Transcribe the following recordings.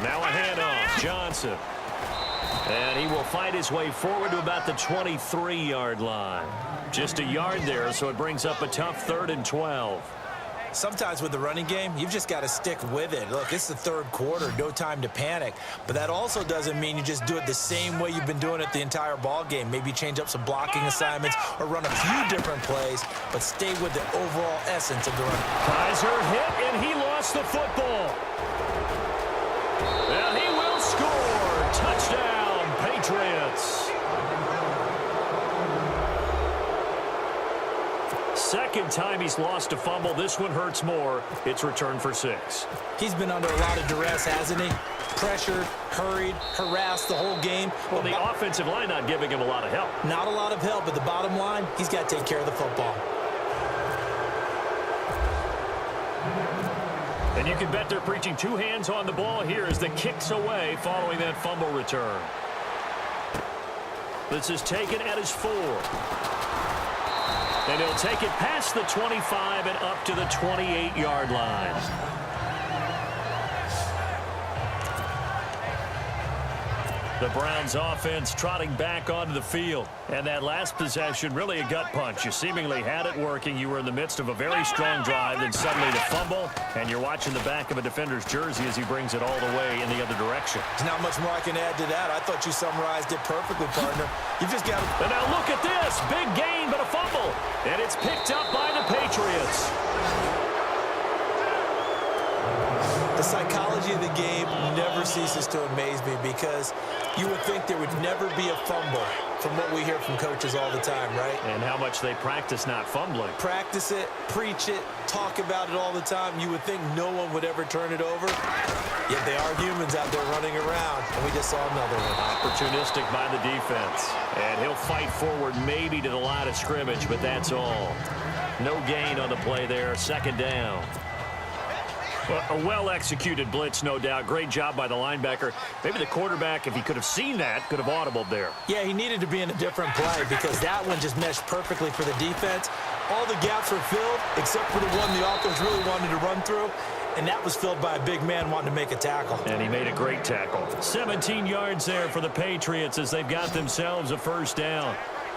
Now a handoff. Johnson. And he will fight his way forward to about the 23-yard line. Just a yard there, so it brings up a tough 3rd and 12. Sometimes with the running game, you've just got to stick with it. Look, it's the 3rd quarter, no time to panic. But that also doesn't mean you just do it the same way you've been doing it the entire ball game. Maybe change up some blocking assignments or run a few different plays, but stay with the overall essence of the run. Kaiser hit, and he lost the football. And he will score. Touchdown, Patriots. Second time he's lost a fumble. This one hurts more. It's returned for 6. He's been under a lot of duress, hasn't he? Pressured, hurried, harassed the whole game. Well, the offensive line not giving him a lot of help. Not a lot of help, but the bottom line, he's got to take care of the football. And you can bet they're preaching 2 hands on the ball here as the kick's away following that fumble return. This is taken at his 4. And he'll take it past the 25 and up to the 28-yard line. The Browns offense trotting back onto the field. And that last possession, really a gut punch. You seemingly had it working. You were in the midst of a very strong drive, then suddenly the fumble, and you're watching the back of a defender's jersey as he brings it all the way in the other direction. There's not much more I can add to that. I thought you summarized it perfectly, partner. You just got to... And now look at this. Big gain, but a fumble. And it's picked up by the Patriots. The psychology of the game never ceases to amaze me because you would think there would never be a fumble from what we hear from coaches all the time, right? And how much they practice not fumbling. Practice it, preach it, talk about it all the time. You would think no one would ever turn it over. Yet they are humans out there running around, and we just saw another one. Opportunistic by the defense. And he'll fight forward maybe to the line of scrimmage, but that's all. No gain on the play there. 2nd down. A well-executed blitz, no doubt. Great job by the linebacker. Maybe the quarterback, if he could have seen that, could have audibled there. Yeah, he needed to be in a different play because that one just meshed perfectly for the defense. All the gaps were filled except for the one the offense really wanted to run through, and that was filled by a big man wanting to make a tackle. And he made a great tackle. 17 yards there for the Patriots as they've got themselves a 1st down.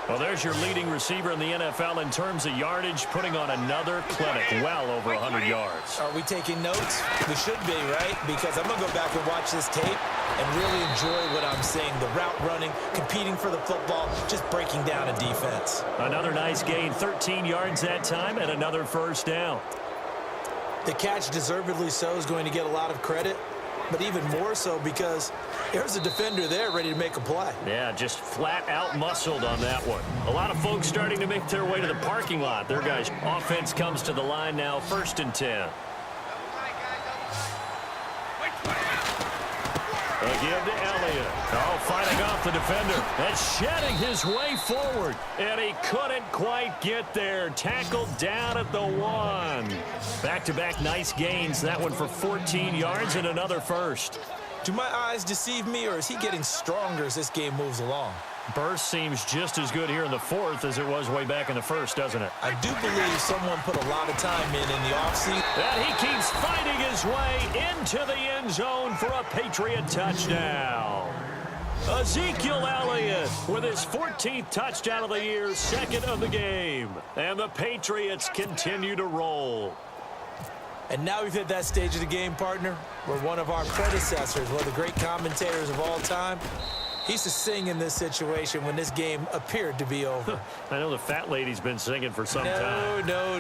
Well, there's your leading receiver in the NFL in terms of yardage, putting on another clinic, well over 100 yards. Are we taking notes? We should be, right? Because I'm going to go back and watch this tape and really enjoy what I'm seeing. The route running, competing for the football, just breaking down a defense. Another nice gain, 13 yards that time, and another 1st down. The catch, deservedly so, is going to get a lot of credit, but even more so because there's a defender there ready to make a play. Yeah, just flat out muscled on that one. A lot of folks starting to make their way to the parking lot. Their guys' offense comes to the line now, 1st and 10. Again to Elliott. Oh, fighting off the defender and shedding his way forward. And he couldn't quite get there. Tackled down at the 1. Back-to-back nice gains. That one for 14 yards and another 1st. Do my eyes deceive me, or is he getting stronger as this game moves along? Burst seems just as good here in the 4th as it was way back in the 1st, doesn't it? I do believe someone put a lot of time in the offseason. And he keeps fighting his way into the end zone for a Patriot touchdown. Ezekiel Elliott with his 14th touchdown of the year, 2nd of the game. And the Patriots continue to roll. And now we've hit that stage of the game, partner, where one of our predecessors, one of the great commentators of all time, he used to sing in this situation when this game appeared to be over. I know the fat lady's been singing for some time. No,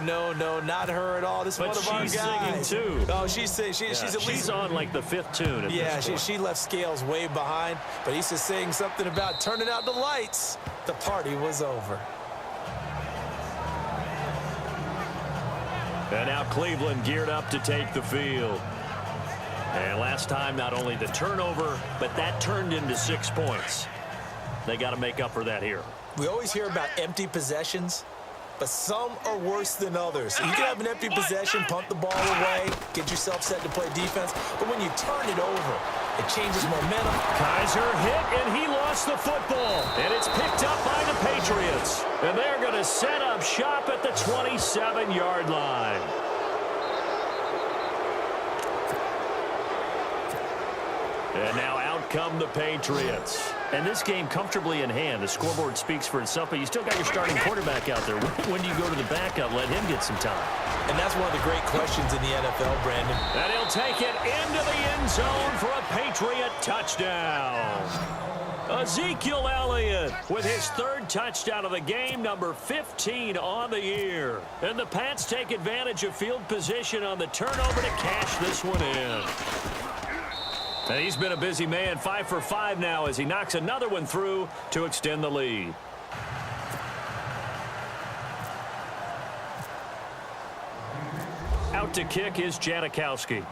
not her at all. This is one of our guys. But she's singing, too. Oh, she's at least... She's on, like, the 5th tune at this point. She left Scales way behind, but he used to sing something about turning out the lights. The party was over. And now Cleveland geared up to take the field. And last time, not only the turnover, but that turned into 6 points. They got to make up for that here. We always hear about empty possessions, but some are worse than others. You can have an empty possession, punt the ball away, get yourself set to play defense, but when you turn it over, it changes momentum. Kaiser hit, and he lost the football. And it's picked up by the Patriots. And they're going to set up shop at the 27-yard line. And now out come the Patriots. And this game comfortably in hand. The scoreboard speaks for itself, but you still got your starting quarterback out there. When do you go to the backup, let him get some time? And that's one of the great questions in the NFL, Brandon. And he'll take it into the end zone for a Patriot touchdown. Ezekiel Elliott with his third touchdown of the game, number 15 on the year. And the Pats take advantage of field position on the turnover to cash this one in. And he's been a busy man, 5 for 5 now as he knocks another one through to extend the lead. Out to kick is Janikowski.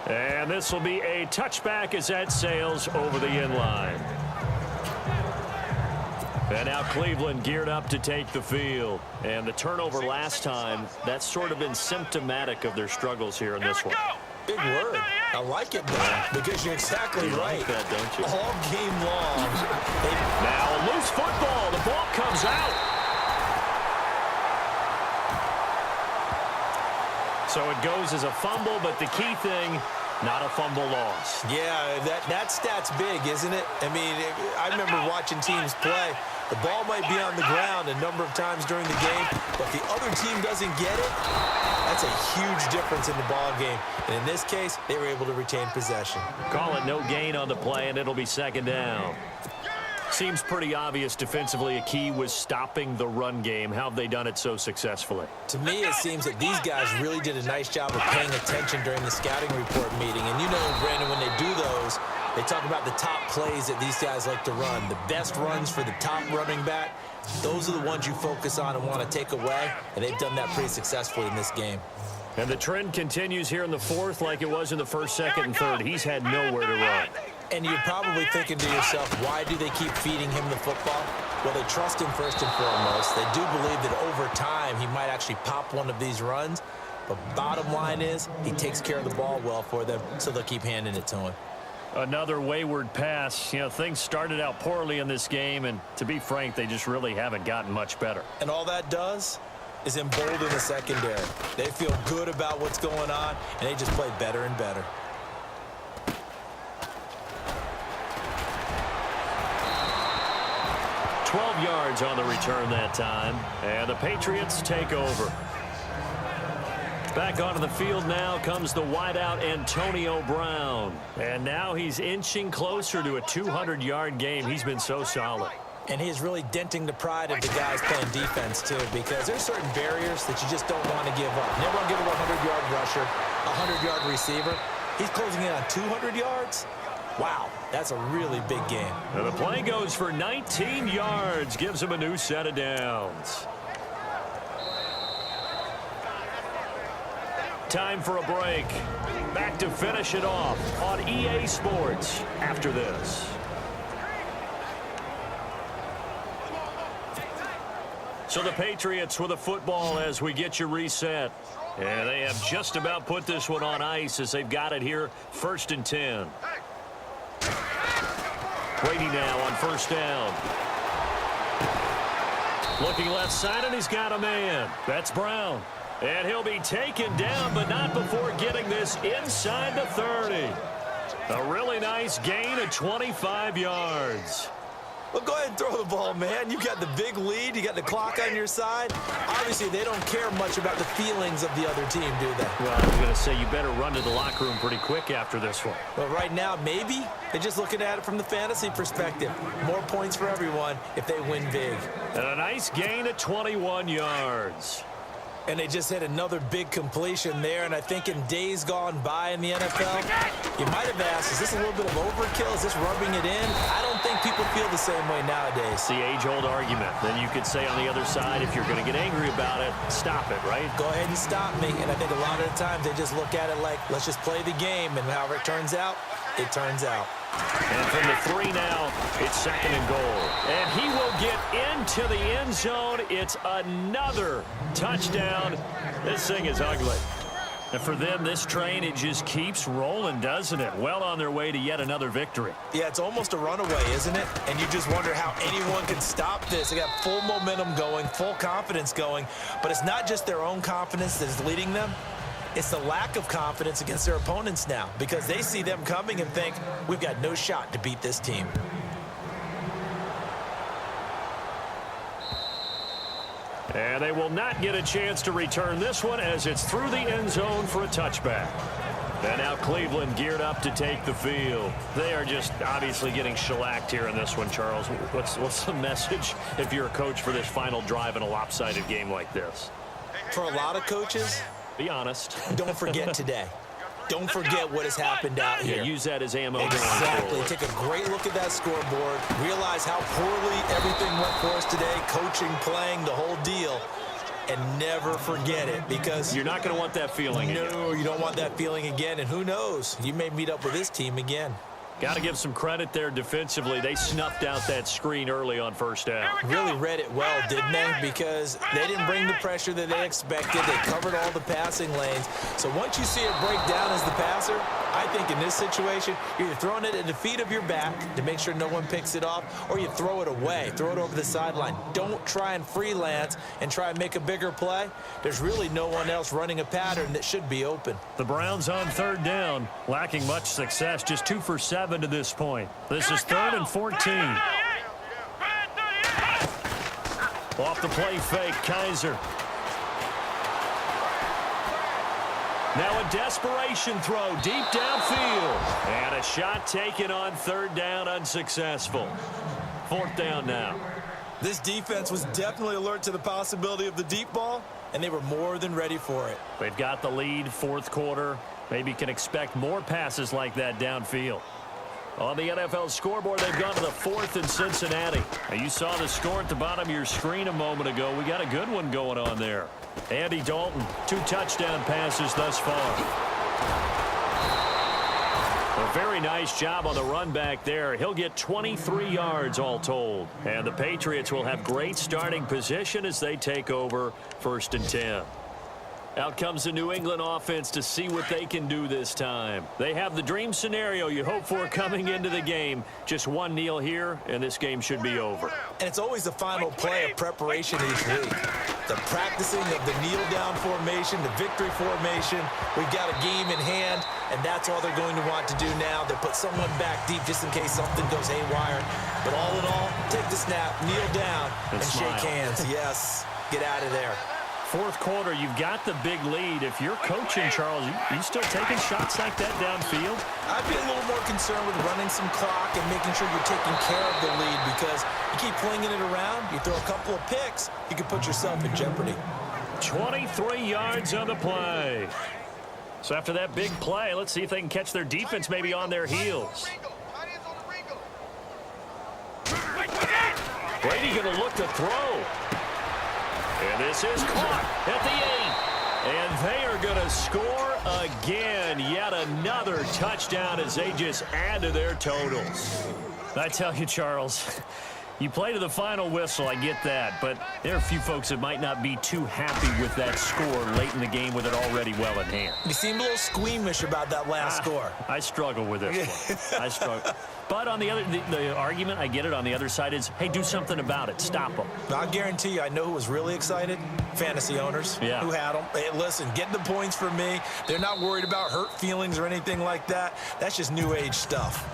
And this will be a touchback as that sails over the end line. And now Cleveland geared up to take the field. And the turnover last time, that's sort of been symptomatic of their struggles here in this one. Big word. I like it, man, because you're exactly right. Like that, don't you? All game long. Now, loose football. The ball comes out. So it goes as a fumble, but the key thing, not a fumble loss. Yeah, that stat's big, isn't it? I mean, I remember watching teams play. The ball might be on the ground a number of times during the game, but the other team doesn't get it. That's a huge difference in the ball game. And in this case, they were able to retain possession. Call it no gain on the play, and it'll be second down. Seems pretty obvious defensively a key was stopping the run game. How have they done it so successfully? To me, it seems that these guys really did a nice job of paying attention during the scouting report meeting. And you know, Brandon, when they do those, they talk about the top plays that these guys like to run. The best runs for the top running back, those are the ones you focus on and want to take away. And they've done that pretty successfully in this game. And the trend continues here in the fourth like it was in the first, second, and third. He's had nowhere to run. And you're probably thinking to yourself, why do they keep feeding him the football? Well, they trust him first and foremost. They do believe that over time he might actually pop one of these runs. But bottom line is he takes care of the ball well for them, so they'll keep handing it to him. Another wayward pass. You know, things started out poorly in this game, and to be frank, they just really haven't gotten much better. And all that does is embolden the secondary. They feel good about what's going on, and they just play better and better. $12 yards on the return that time, and the Patriots take over. Back onto the field now comes the wideout Antonio Brown. And now he's inching closer to a 200-yard game. He's been so solid. And he's really denting the pride of the guys playing defense, too, because there's certain barriers that you just don't want to give up. Never want to give up a 100-yard rusher, a 100-yard receiver. He's closing in on 200 yards. Wow, that's a really big game. And the play goes for 19 yards, gives him a new set of downs. Time for a break. Back to finish it off on EA Sports after this. So the Patriots with a football as we get you reset. And they have just about put this one on ice as they've got it here, 1st and 10. Brady now on first down. Looking left side, and he's got a man. That's Brown. And he'll be taken down, but not before getting this inside the 30. A really nice gain of 25 yards. Well, go ahead and throw the ball, man. You got the big lead. You got the clock on your side. Obviously, they don't care much about the feelings of the other team, do they? Well, I was going to say you better run to the locker room pretty quick after this one. Well, right now, maybe they're just looking at it from the fantasy perspective. More points for everyone if they win big. And a nice gain of 21 yards. And they just hit another big completion there. And I think in days gone by in the NFL, you might have asked, is this a little bit of overkill? Is this rubbing it in? I don't think people feel the same way nowadays. It's the age-old argument. Then you could say on the other side, if you're going to get angry about it, stop it, right? Go ahead and stop me. And I think a lot of the times they just look at it like, let's just play the game. And however it turns out, it turns out. And from the 3 now, it's 2nd and goal. And he will get into the end zone. It's another touchdown. This thing is ugly. And for them, this train, it just keeps rolling, doesn't it? Well on their way to yet another victory. Yeah, it's almost a runaway, isn't it? And you just wonder how anyone can stop this. They got full momentum going, full confidence going. But it's not just their own confidence that is leading them. It's the lack of confidence against their opponents now because they see them coming and think, we've got no shot to beat this team. And they will not get a chance to return this one as it's through the end zone for a touchback. And now Cleveland geared up to take the field. They are just obviously getting shellacked here in this one, Charles. What's the message if you're a coach for this final drive in a lopsided game like this? For a lot of coaches, be honest. Don't forget today. Don't forget what has happened out here. Yeah, use that as ammo. Exactly. Take a great look at that scoreboard. Realize how poorly everything went for us today. Coaching, playing, the whole deal. And never forget it because you're not going to want that feeling again. No, you don't want that feeling again. And who knows? You may meet up with this team again. Got to give some credit there defensively. They snuffed out that screen early on first down. Really read it well, didn't they? Because they didn't bring the pressure that they expected. They covered all the passing lanes. So once you see it break down as the passer, I think in this situation, you're either throwing it at the feet of your back to make sure no one picks it off, or you throw it away, throw it over the sideline. Don't try and freelance and try and make a bigger play. There's really no one else running a pattern that should be open. The Browns on third down, lacking much success, just 2 for 7 to this point. This is 3rd and 14. Off the play fake, Kaiser. Now a desperation throw deep downfield. And a shot taken on 3rd down, unsuccessful. 4th down now. This defense was definitely alert to the possibility of the deep ball, and they were more than ready for it. They've got the lead, 4th quarter. Maybe can expect more passes like that downfield. On the NFL scoreboard, they've gone to the 4th in Cincinnati. Now, you saw the score at the bottom of your screen a moment ago. We got a good one going on there. Andy Dalton, 2 touchdown passes thus far. A very nice job on the run back there. He'll get 23 yards all told. And the Patriots will have great starting position as they take over 1st and 10. Out comes the New England offense to see what they can do this time. They have the dream scenario you hope for coming into the game. Just one kneel here, and this game should be over. And it's always the final play of preparation each week. The practicing of the kneel-down formation, the victory formation. We've got a game in hand, and that's all they're going to want to do now. They put someone back deep just in case something goes haywire. But all in all, take the snap, kneel down, and shake hands. Yes, get out of there. 4th quarter, you've got the big lead. If you're coaching, Charles, you still taking shots like that downfield? I'd be a little more concerned with running some clock and making sure you're taking care of the lead because you keep flinging it around, you throw a couple of picks, you can put yourself in jeopardy. 23 yards on the play. So after that big play, let's see if they can catch their defense maybe on their heels. Brady going to look to throw. And this is caught at the 8. And they are going to score again. Yet another touchdown as they just add to their totals. I tell you, Charles, you play to the final whistle, I get that. But there are a few folks that might not be too happy with that score late in the game with it already well in hand. You seem a little squeamish about that last score. I struggle with this one. I struggle. But on the other, the argument, I get it, on the other side is, hey, do something about it. Stop them. I guarantee you, I know who was really excited. Fantasy owners who had them. Hey, listen, get the points for me. They're not worried about hurt feelings or anything like that. That's just new age stuff.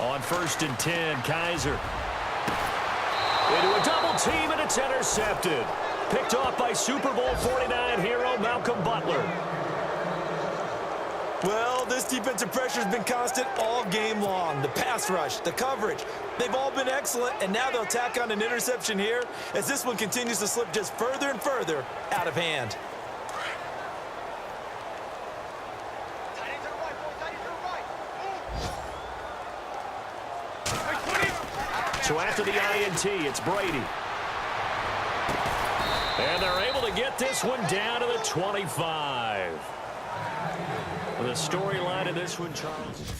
On 1st and 10, Kaiser. Into a double team, and it's intercepted. Picked off by Super Bowl 49 hero Malcolm Butler. Well, this defensive pressure has been constant all game long. The pass rush, the coverage, they've all been excellent, and now they'll tack on an interception here as this one continues to slip just further and further out of hand. So after the INT, it's Brady. And they're able to get this one down to the 25. The storyline of this one, Charles.